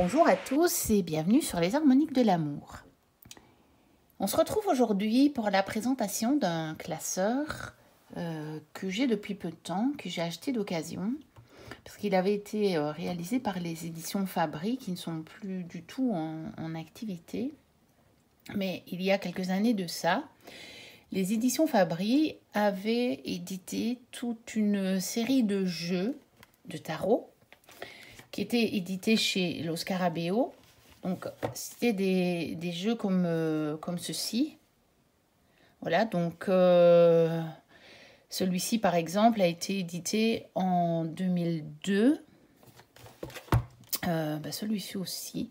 Bonjour à tous et bienvenue sur les harmoniques de l'amour. On se retrouve aujourd'hui pour la présentation d'un classeur que j'ai depuis peu de temps, que j'ai acheté d'occasion, parce qu'il avait été réalisé par les éditions Fabry, qui ne sont plus du tout en activité. Mais il y a quelques années de ça, les éditions Fabry avaient édité toute une série de jeux de tarot qui étaient édités chez Los Scarabeo. Donc, c'était des jeux comme ceci. Voilà, donc celui-ci, par exemple, a été édité en 2002. Celui-ci aussi.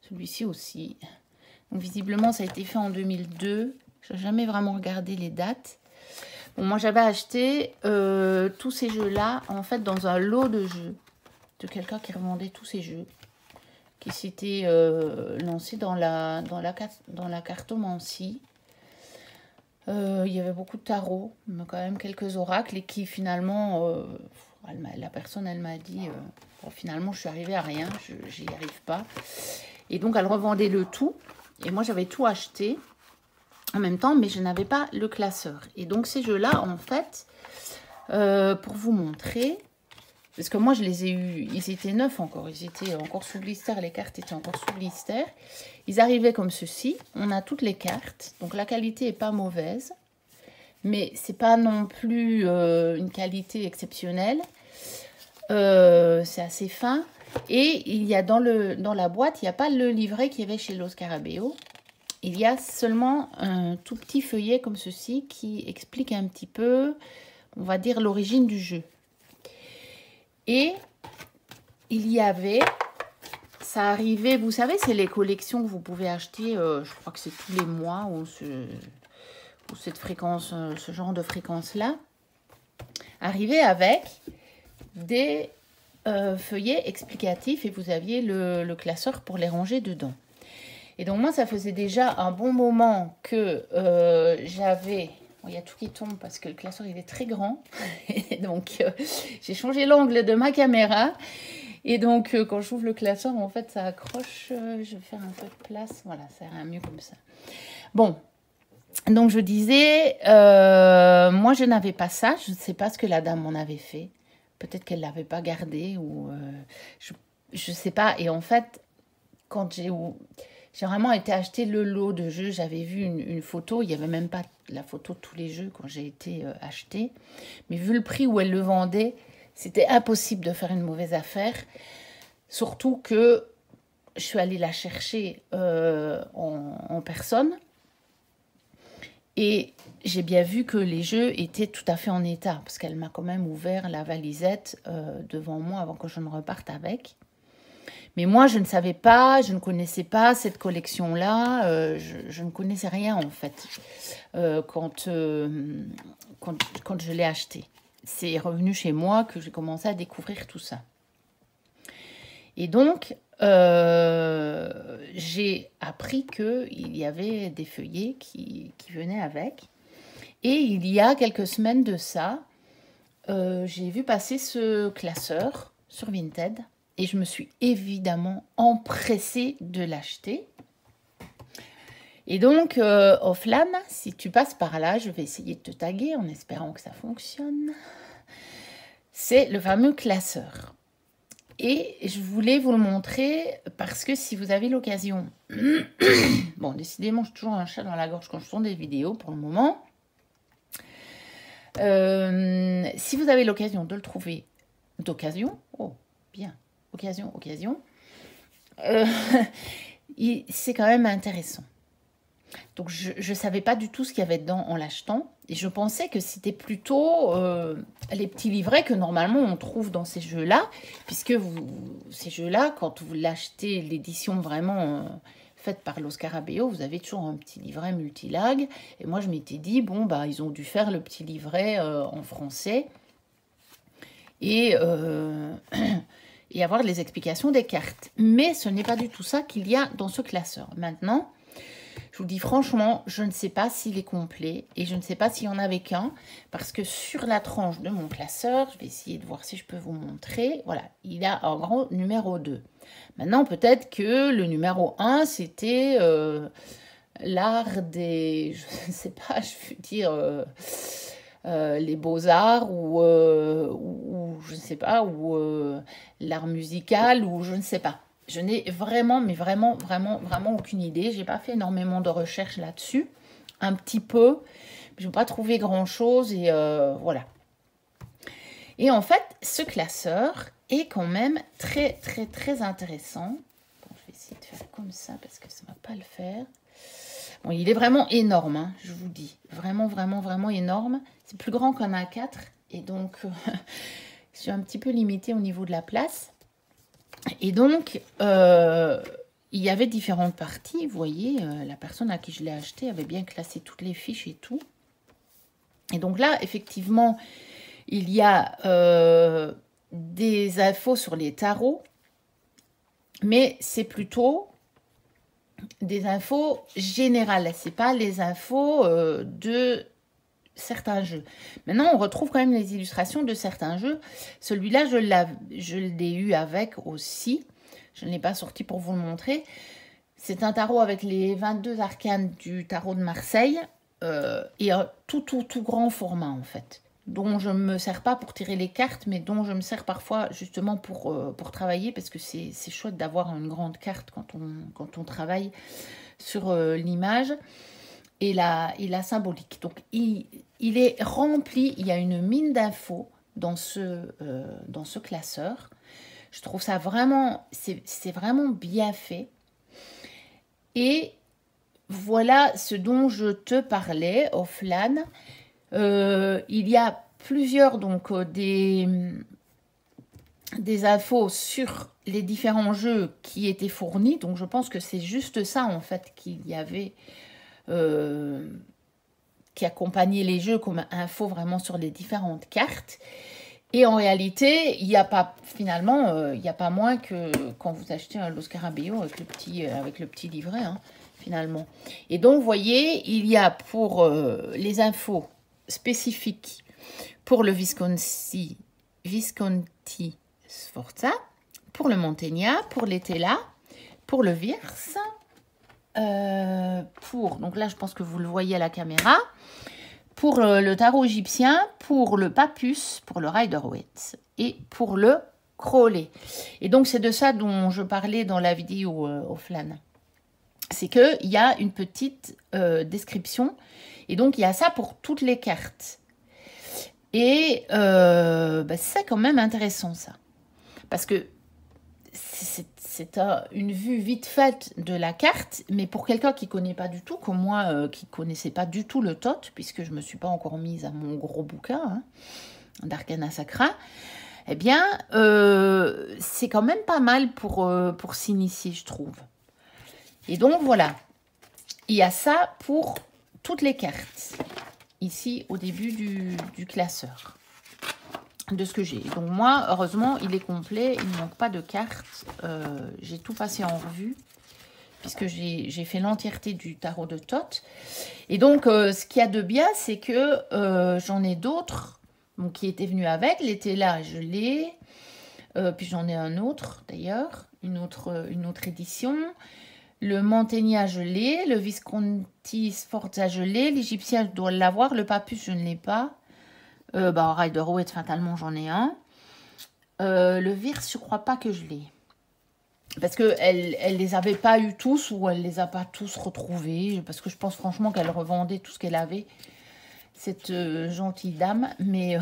Celui-ci aussi. Donc, visiblement, ça a été fait en 2002. Je n'ai jamais vraiment regardé les dates. Bon, moi, j'avais acheté tous ces jeux-là, en fait, dans un lot de jeux de quelqu'un qui revendait tous ces jeux, qui s'était lancé dans la cartomancie. Il y avait beaucoup de tarot, mais quand même quelques oracles, et qui finalement, la personne, elle m'a dit, finalement, je suis arrivée à rien, j'y arrive pas. Et donc, elle revendait le tout, et moi, j'avais tout acheté en même temps, mais je n'avais pas le classeur. Et donc, ces jeux-là, en fait, pour vous montrer, parce que moi, je les ai eus, ils étaient neufs encore, ils étaient encore sous blister, les cartes étaient encore sous blister. Ils arrivaient comme ceci, on a toutes les cartes, donc la qualité n'est pas mauvaise, mais c'est pas non plus une qualité exceptionnelle. C'est assez fin. Et il y a dans la boîte, il n'y a pas le livret qu'il y avait chez Los Scarabeo. Il y a seulement un tout petit feuillet comme ceci qui explique un petit peu, on va dire, l'origine du jeu. Et il y avait, ça arrivait, vous savez, c'est les collections que vous pouvez acheter, je crois que c'est tous les mois ou cette fréquence, ce genre de fréquence-là, arrivait avec des feuillets explicatifs et vous aviez le classeur pour les ranger dedans. Et donc moi, ça faisait déjà un bon moment que j'avais... Bon, il y a tout qui tombe parce que le classeur, il est très grand. Et donc, j'ai changé l'angle de ma caméra. Et donc, quand j'ouvre le classeur, en fait, ça accroche. Je vais faire un peu de place. Voilà, ça ira mieux comme ça. Bon, donc je disais, moi, je n'avais pas ça. Je ne sais pas ce que la dame m'en avait fait. Peut-être qu'elle ne l'avait pas gardé ou... je ne sais pas. Et en fait, quand j'ai vraiment été acheter le lot de jeux. J'avais vu une photo. Il n'y avait même pas la photo de tous les jeux quand j'ai été acheter. Mais vu le prix où elle le vendait, c'était impossible de faire une mauvaise affaire. Surtout que je suis allée la chercher en personne. Et j'ai bien vu que les jeux étaient tout à fait en état. Parce qu'elle m'a quand même ouvert la valisette devant moi avant que je ne reparte avec. Mais moi, je ne savais pas, je ne connaissais pas cette collection-là. Je ne connaissais rien, en fait, quand je l'ai acheté. C'est revenu chez moi que j'ai commencé à découvrir tout ça. Et donc, j'ai appris qu'il y avait des feuillets qui venaient avec. Et il y a quelques semaines de ça, j'ai vu passer ce classeur sur Vinted. Et je me suis évidemment empressée de l'acheter. Et donc, Offlan, si tu passes par là, je vais essayer de te taguer en espérant que ça fonctionne. C'est le fameux classeur. Et je voulais vous le montrer parce que si vous avez l'occasion... Bon, décidément, j'ai toujours un chat dans la gorge quand je tourne des vidéos pour le moment. Si vous avez l'occasion de le trouver d'occasion... Oh, bien. Occasion. C'est quand même intéressant. Donc, je ne savais pas du tout ce qu'il y avait dedans en l'achetant. Et je pensais que c'était plutôt les petits livrets que normalement on trouve dans ces jeux-là. Puisque ces jeux-là, quand vous l'achetez, l'édition vraiment faite par Los Scarabeo, vous avez toujours un petit livret multilag. Et moi, je m'étais dit, bon, bah, ils ont dû faire le petit livret en français. Et avoir les explications des cartes. Mais ce n'est pas du tout ça qu'il y a dans ce classeur. Maintenant, Je vous dis franchement, je ne sais pas s'il est complet et je ne sais pas s'il y en avait qu'un parce que sur la tranche de mon classeur, je vais essayer de voir si je peux vous montrer. Voilà, il a en gros numéro 2. Maintenant, peut-être que le numéro 1, c'était l'art des... Je ne sais pas, je veux dire... les beaux-arts ou je ne sais pas, ou l'art musical ou je ne sais pas. Je n'ai vraiment, mais vraiment aucune idée. J'ai pas fait énormément de recherches là-dessus. Un petit peu. Je n'ai pas trouvé grand-chose et voilà. Et en fait, ce classeur est quand même très intéressant. Bon, je vais essayer de faire comme ça parce que ça ne va pas le faire. Bon, il est vraiment énorme, hein, je vous dis. Vraiment énorme. C'est plus grand qu'un A4. Et donc, je suis un petit peu limitée au niveau de la place. Et donc, il y avait différentes parties. Vous voyez, la personne à qui je l'ai acheté avait bien classé toutes les fiches et tout. Et donc là, effectivement, il y a des infos sur les tarots. Mais c'est plutôt des infos générales. C'est pas les infos de certains jeux. Maintenant, on retrouve quand même les illustrations de certains jeux. Celui-là, je l'ai eu avec aussi. Je ne l'ai pas sorti pour vous le montrer. C'est un tarot avec les 22 arcanes du tarot de Marseille et un tout grand format en fait, dont je ne me sers pas pour tirer les cartes, mais dont je me sers parfois justement pour travailler, parce que c'est chouette d'avoir une grande carte quand on travaille sur l'image et la symbolique. Donc, il est rempli, il y a une mine d'infos dans ce classeur. Je trouve ça vraiment, c'est vraiment bien fait. Et voilà ce dont je te parlais, Offline. Il y a plusieurs donc des infos sur les différents jeux qui étaient fournis. Donc je pense que c'est juste ça en fait qu'il y avait qui accompagnait les jeux comme info vraiment sur les différentes cartes. Et en réalité, il n'y a pas finalement, il n'y a pas moins que quand vous achetez un Los Scarabeo avec le petit livret, hein, finalement. Et donc, vous voyez, il y a pour les infos spécifiques pour le Visconti Sforza, pour le Mantegna, pour l'Etela, pour le Virs, donc là, je pense que vous le voyez à la caméra, pour le tarot égyptien, pour le Papus, pour le Rider-Waite et pour le Crowley. Et donc, c'est de ça dont je parlais dans la vidéo offline. C'est qu'il y a une petite description. Et donc, il y a ça pour toutes les cartes. Et c'est quand même intéressant, ça. Parce que c'est une vue vite faite de la carte, mais pour quelqu'un qui ne connaît pas du tout, comme moi, qui ne connaissait pas du tout le TOT, puisque je ne me suis pas encore mise à mon gros bouquin hein, d'Arcana Sacra, eh bien, c'est quand même pas mal pour s'initier, je trouve. Et donc, voilà. Il y a ça pour toutes les cartes, ici, au début du classeur. De ce que j'ai. Donc moi, heureusement, il est complet. Il ne manque pas de cartes. J'ai tout passé en revue puisque j'ai fait l'entièreté du tarot de Thoth. Et donc, ce qu'il y a de bien, c'est que j'en ai d'autres qui étaient venus avec. L'Etela, je l'ai. Puis j'en ai un autre, d'ailleurs. Une autre édition. Le Mantegna, je l'ai. Le Visconti Sforza, je l'ai. L'Égyptien, je dois l'avoir. Le Papus, je ne l'ai pas. Rider-Waite, fatalement, j'en ai un. Le Virs, je crois pas que je l'ai. Parce qu'elle les avait pas eu tous ou elle les a pas tous retrouvés. Parce que je pense franchement qu'elle revendait tout ce qu'elle avait. Cette gentille dame. Mais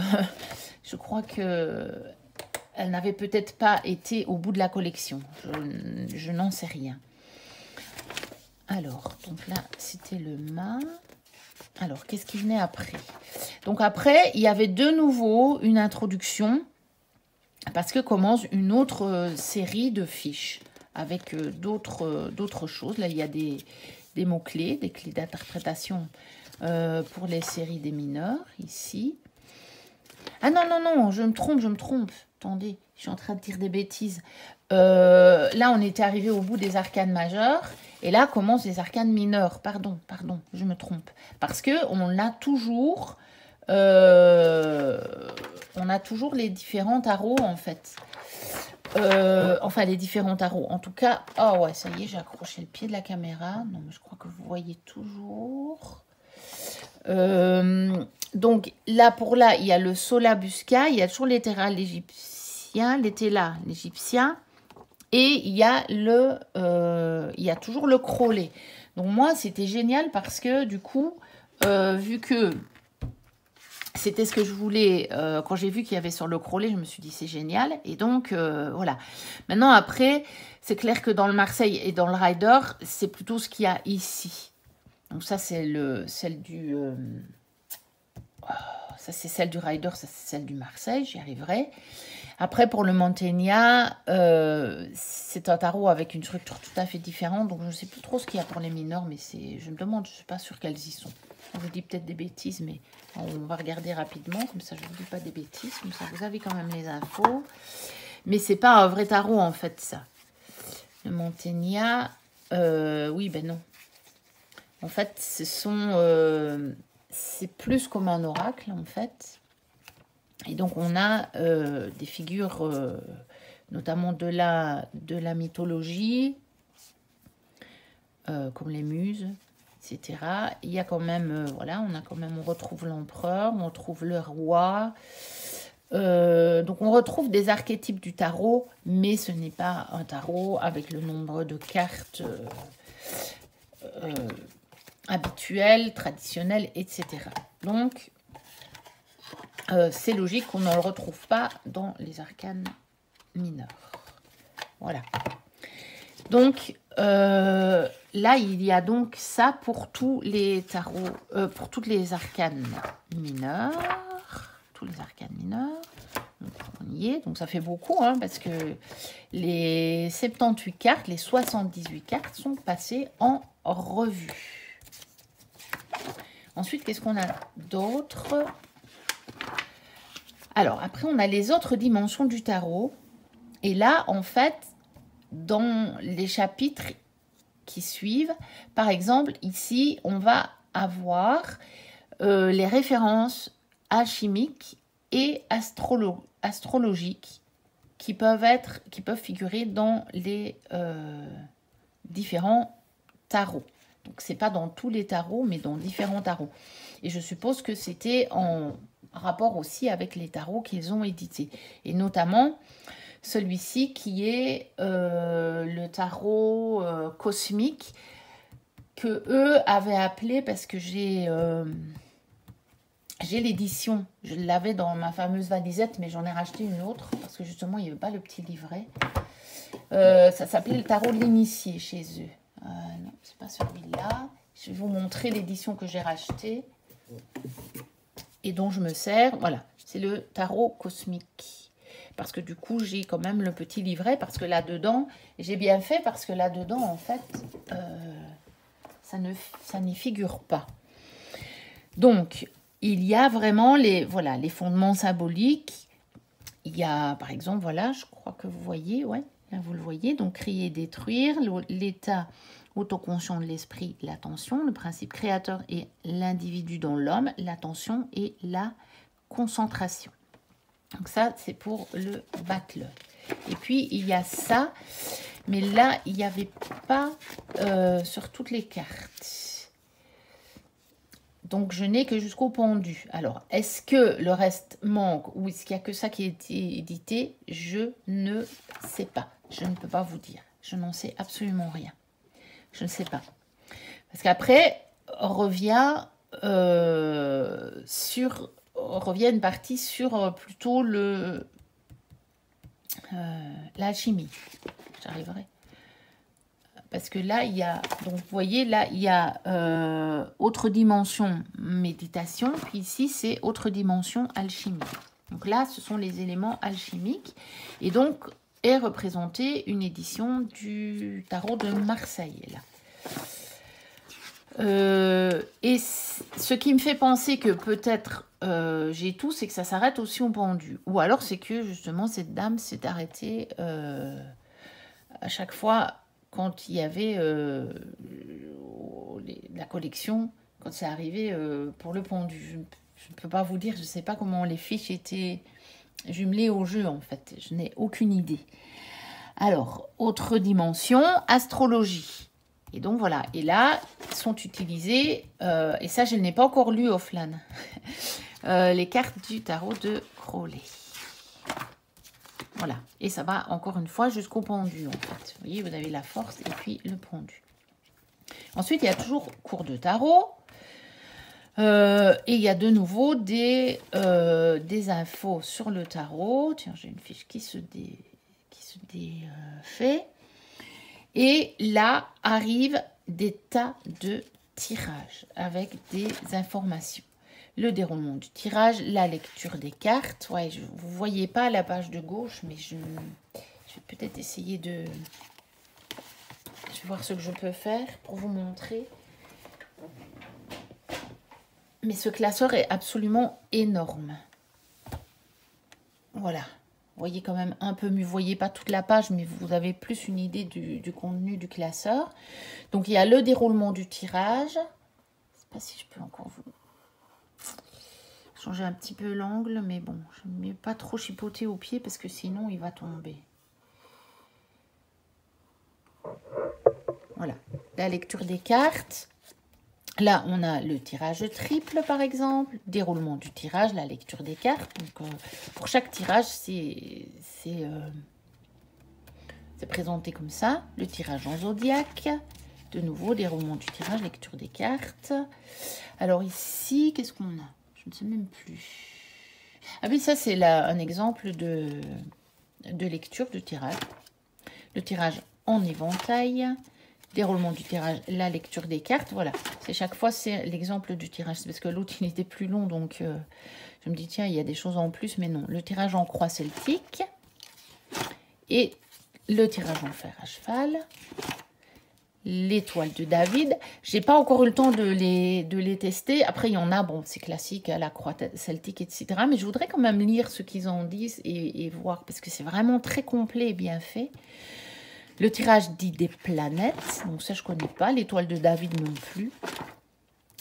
je crois que elle n'avait peut-être pas été au bout de la collection. Je n'en sais rien. Alors, donc là, c'était le mât. Alors, qu'est-ce qui venait après? Donc après, il y avait de nouveau une introduction parce que commence une autre série de fiches avec d'autres choses. Là, il y a des mots-clés, des clés d'interprétation pour les séries des mineurs, ici. Ah non, je me trompe. Attendez, je suis en train de dire des bêtises. Là, on était arrivé au bout des arcanes majeures. Et là commencent les arcanes mineures. Pardon, je me trompe. Parce qu'on a toujours... on a toujours les différents tarots, en fait. Enfin, les différents tarots. En tout cas... Oh ouais, ça y est, j'ai accroché le pied de la caméra. Non, mais je crois que vous voyez toujours... donc là, pour là, il y a le Solabusca, il y a toujours l'Hétéra l'égyptien, l'Hétéla l'égyptien, et il y a toujours le Crowley. Donc moi, c'était génial parce que du coup, vu que c'était ce que je voulais, quand j'ai vu qu'il y avait sur le Crowley, je me suis dit c'est génial. Et donc, voilà. Maintenant, après, c'est clair que dans le Marseille et dans le Rider, c'est plutôt ce qu'il y a ici. Donc ça, c'est celle du... ça, c'est celle du Rider, ça, c'est celle du Marseille, j'y arriverai. Après, pour le Mantegna, c'est un tarot avec une structure tout à fait différente. Donc, je ne sais plus trop ce qu'il y a pour les mineurs, mais je me demande, je ne suis pas sûre qu'elles y sont. Je vous dis peut-être des bêtises, mais on va regarder rapidement. Comme ça, je ne vous dis pas des bêtises. Comme ça, vous avez quand même les infos. Mais ce n'est pas un vrai tarot, en fait, ça. Le Mantegna, oui, ben non. En fait, c'est plus comme un oracle, en fait. Et donc, on a des figures, notamment de la mythologie, comme les muses, etc. Il y a quand même, voilà, on retrouve l'empereur, on retrouve le roi. Donc, on retrouve des archétypes du tarot, mais ce n'est pas un tarot avec le nombre de cartes habituelles, traditionnelles, etc. Donc, c'est logique qu'on ne le retrouve pas dans les arcanes mineurs. Voilà. Donc, là, il y a donc ça pour tous les tarots, pour toutes les arcanes mineures. Tous les arcanes mineurs. Donc, on y est. Donc, ça fait beaucoup, hein, parce que les 78 cartes, les 78 cartes sont passées en revue. Ensuite, qu'est-ce qu'on a d'autre ? Alors, après, on a les autres dimensions du tarot. Et là, en fait, dans les chapitres qui suivent, par exemple, ici, on va avoir les références alchimiques et astrologiques qui peuvent figurer dans les différents tarots. Donc, ce n'est pas dans tous les tarots, mais dans différents tarots. Et je suppose que c'était en rapport aussi avec les tarots qu'ils ont édités. Et notamment, celui-ci qui est le tarot cosmique que eux avaient appelé, parce que j'ai l'édition, je l'avais dans ma fameuse valisette, mais j'en ai racheté une autre, parce que justement, il n'y avait pas le petit livret. Ça s'appelait le tarot de l'initié chez eux. Non, c'est pas celui-là. Je vais vous montrer l'édition que j'ai rachetée et dont je me sers. Voilà, c'est le tarot cosmique. Parce que du coup, j'ai quand même le petit livret, parce que là-dedans, j'ai bien fait, parce que là-dedans, en fait, ça n'y figure pas. Donc, il y a vraiment les fondements symboliques. Il y a, par exemple, voilà, je crois que vous voyez, ouais, là vous le voyez, donc créer, détruire, l'état autoconscient de l'esprit, l'attention, le principe créateur et l'individu dans l'homme, l'attention et la concentration. Donc ça, c'est pour le battleur. Et puis, il y a ça, mais là, il n'y avait pas sur toutes les cartes. Donc, je n'ai que jusqu'au pendu. Alors, est-ce que le reste manque ou est-ce qu'il n'y a que ça qui a été édité? Je ne sais pas. Je ne peux pas vous dire. Je n'en sais absolument rien. Je ne sais pas. Parce qu'après, revient une partie sur plutôt l'alchimie. J'arriverai. Parce que là, il y a, donc vous voyez, là, il y a autre dimension méditation, puis ici, c'est autre dimension alchimie. Donc là, ce sont les éléments alchimiques. Et donc, est représentée une édition du tarot de Marseille, là. Et ce qui me fait penser que peut-être j'ai tout, c'est que ça s'arrête aussi au pendu. Ou alors, c'est que, justement, cette dame s'est arrêtée à chaque fois quand il y avait la collection, quand c'est arrivé pour le pendu. Je ne peux pas vous dire, je ne sais pas comment les fiches étaient jumelées au jeu en fait. Je n'ai aucune idée. Alors, autre dimension, astrologie. Et donc voilà, et là sont utilisées, et ça je ne l'ai pas encore lu offline, les cartes du tarot de Crowley. Voilà, et ça va encore une fois jusqu'au pendu en fait. Vous voyez, vous avez la force et puis le pendu. Ensuite, il y a toujours cours de tarot. Et il y a de nouveau des infos sur le tarot. Tiens, j'ai une fiche qui se défait. Et là arrivent des tas de tirages avec des informations. Le déroulement du tirage, la lecture des cartes. Ouais, vous ne voyez pas la page de gauche, mais je vais peut-être essayer de... Je vais voir ce que je peux faire pour vous montrer. Mais ce classeur est absolument énorme. Voilà. Vous voyez quand même un peu mieux. Vous ne voyez pas toute la page, mais vous avez plus une idée du contenu du classeur. Donc, il y a le déroulement du tirage. Je ne sais pas si je peux encore vous changer un petit peu l'angle, mais bon, je ne mets pas trop chipoter au pied parce que sinon, il va tomber. Voilà. La lecture des cartes. Là, on a le tirage triple, par exemple, déroulement du tirage, la lecture des cartes. Donc, pour chaque tirage, c'est présenté comme ça. Le tirage en zodiaque. De nouveau, déroulement du tirage, lecture des cartes. Alors ici, qu'est-ce qu'on a? Je ne sais même plus. Ah oui, ça, c'est un exemple de lecture de tirage. Le tirage en éventail. Déroulement du tirage, la lecture des cartes, voilà. C'est chaque fois, c'est l'exemple du tirage. C'est parce que l'autre, il était plus long, donc je me dis, tiens, il y a des choses en plus, mais non. Le tirage en croix celtique et le tirage en fer à cheval. L'étoile de David. J'ai pas encore eu le temps de les tester. Après, il y en a, bon, c'est classique, la croix celtique, etc. Mais je voudrais quand même lire ce qu'ils en disent et voir, parce que c'est vraiment très complet et bien fait. Le tirage dit des planètes, donc ça je ne connais pas. L'étoile de David non plus.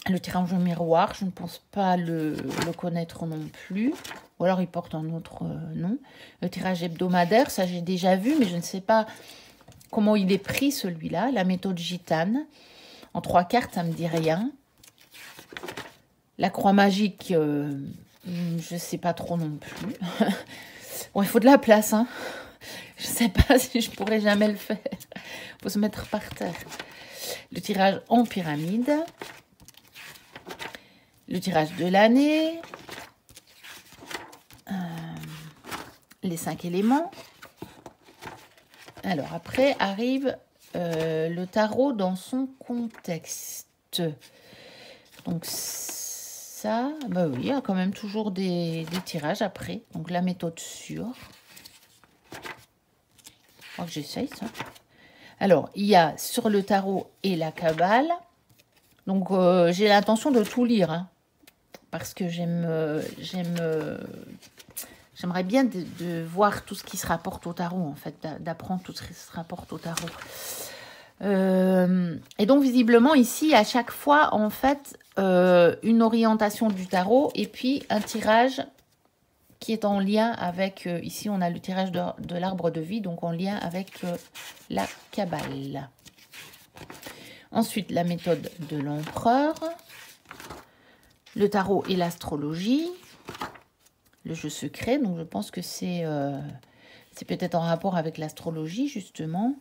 Le tirage au miroir, je ne pense pas le connaître non plus. Ou alors il porte un autre nom. Le tirage hebdomadaire, ça j'ai déjà vu, mais je ne sais pas comment il est pris celui-là. La méthode gitane. En 3 cartes, ça ne me dit rien. La croix magique, je ne sais pas trop non plus. Bon, il faut de la place, hein. Je ne sais pas si je pourrais jamais le faire. Il faut se mettre par terre. Le tirage en pyramide. Le tirage de l'année. Les 5 éléments. Alors après arrive le tarot dans son contexte. Donc ça, bah oui, il y a quand même toujours des tirages après. Donc la méthode sûre. Je crois que j'essaye ça. Alors, il y a sur le tarot et la cabale. Donc, j'ai l'intention de tout lire. Hein, parce que j'aimerais bien de voir tout ce qui se rapporte au tarot, en fait. D'apprendre tout ce qui se rapporte au tarot. Et donc, visiblement, ici, à chaque fois, en fait, une orientation du tarot et puis un tirage qui est en lien avec, ici on a le tirage de l'arbre de vie, donc en lien avec la cabale. Ensuite, la méthode de l'empereur, le tarot et l'astrologie, le jeu secret, donc je pense que c'est peut-être en rapport avec l'astrologie, justement.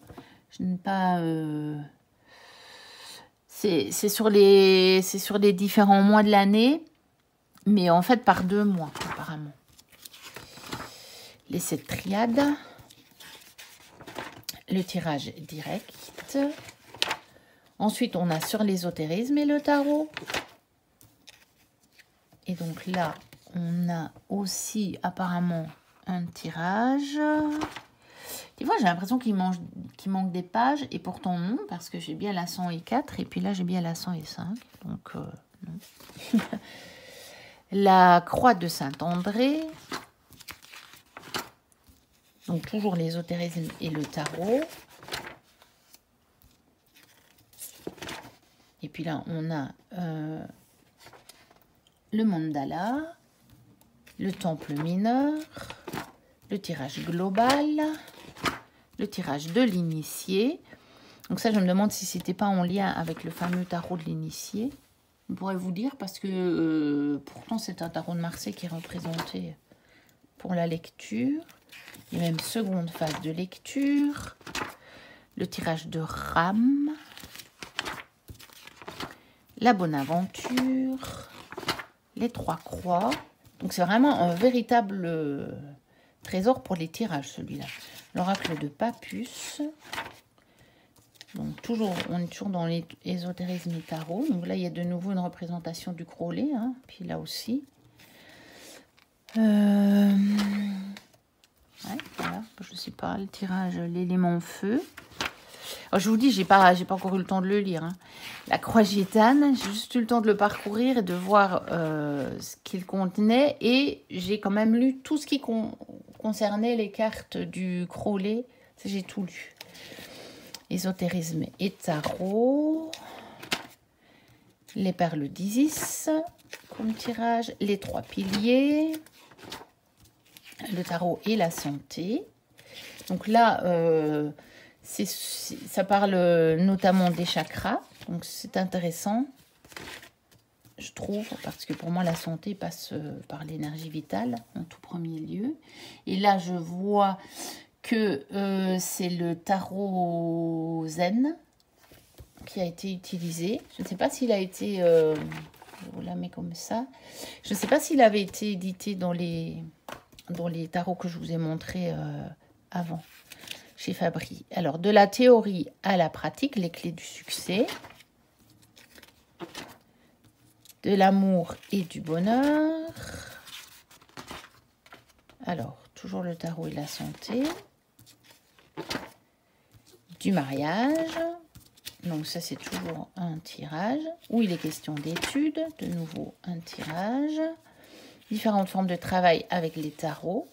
Je n'ai pas... c'est sur les différents mois de l'année, mais en fait par 2 mois, apparemment. Les 7 triades, le tirage direct. Ensuite, on a sur l'ésotérisme et le tarot. Et donc là, on a aussi apparemment un tirage. Des fois, j'ai l'impression qu'il manque des pages, et pourtant non, parce que j'ai bien la 104, et puis là, j'ai bien la 105. Donc, non. La croix de Saint-André. Donc, toujours l'ésotérisme et le tarot. Et puis là, on a le mandala, le temple mineur, le tirage global, le tirage de l'initié. Donc ça, je me demande si c'était pas en lien avec le fameux tarot de l'initié. On pourrait vous dire, parce que pourtant, c'est un tarot de Marseille qui est représenté pour la lecture. Et même seconde phase de lecture. Le tirage de Ram. La bonne aventure. Les 3 croix. Donc c'est vraiment un véritable trésor pour les tirages, celui-là. L'oracle de Papus. Donc toujours, on est toujours dans l'ésotérisme et tarot. Donc là, il y a de nouveau une représentation du Crowley. Hein, puis là aussi. Ouais, voilà, je sais pas, le tirage, l'élément feu. Alors, je vous dis, j'ai pas encore eu le temps de le lire. Hein. La croix gitane, j'ai juste eu le temps de le parcourir et de voir ce qu'il contenait. Et j'ai quand même lu tout ce qui concernait les cartes du Crowley. J'ai tout lu. Ésotérisme et tarot. Les perles d'Isis comme tirage. Les 3 piliers. Le tarot et la santé. Donc là, ça parle notamment des chakras. Donc c'est intéressant, je trouve, parce que pour moi, la santé passe par l'énergie vitale en tout premier lieu. Et là, je vois que c'est le tarot zen qui a été utilisé. Je ne sais pas s'il a été... je vous la mets comme ça. Je ne sais pas s'il avait été édité dans les tarots que je vous ai montrés avant, chez Fabry. Alors, de la théorie à la pratique, les clés du succès. De l'amour et du bonheur. Alors, toujours le tarot et la santé. Du mariage. Donc, ça, c'est toujours un tirage. Où il est question d'études. De nouveau, un tirage. Différentes formes de travail avec les tarots.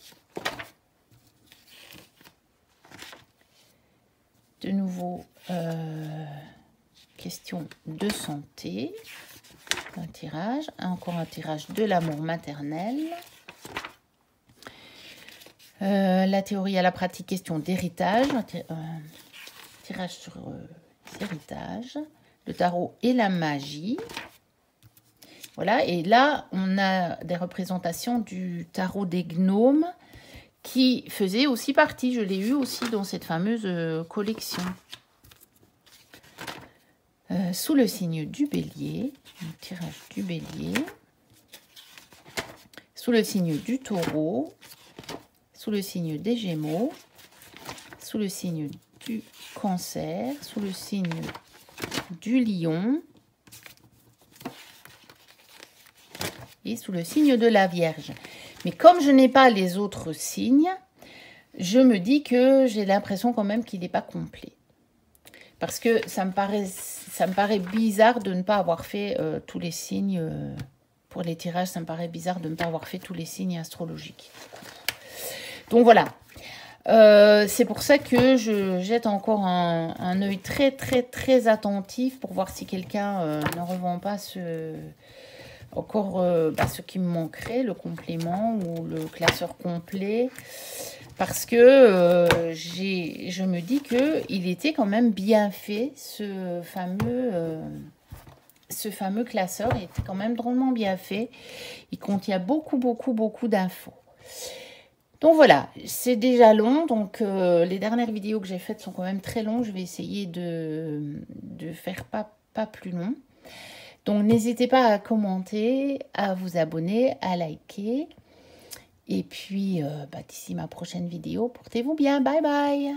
De nouveau, question de santé. Un tirage. Encore un tirage de l'amour maternel. La théorie à la pratique, question d'héritage. Tirage sur l'héritage. Le tarot et la magie. Voilà, et là, on a des représentations du tarot des gnomes qui faisait aussi partie, je l'ai eu aussi dans cette fameuse collection. Sous le signe du bélier, un tirage du bélier. Sous le signe du taureau, sous le signe des gémeaux, sous le signe du cancer, sous le signe du lion, et sous le signe de la Vierge. Mais comme je n'ai pas les autres signes, je me dis que j'ai l'impression quand même qu'il n'est pas complet. Parce que ça me paraît bizarre de ne pas avoir fait tous les signes. Pour les tirages, ça me paraît bizarre de ne pas avoir fait tous les signes astrologiques. Donc voilà. C'est pour ça que je jette encore un œil très, très, très attentif pour voir si quelqu'un ne revend pas ce qui me manquerait, le complément ou le classeur complet, parce que je me dis qu'il était quand même bien fait, ce fameux classeur. Il était quand même drôlement bien fait. Il contient beaucoup, beaucoup, beaucoup d'infos. Donc voilà, c'est déjà long, donc les dernières vidéos que j'ai faites sont quand même très longues. Je vais essayer de faire pas plus long. Donc, n'hésitez pas à commenter, à vous abonner, à liker. Et puis, d'ici ma prochaine vidéo, portez-vous bien. Bye bye.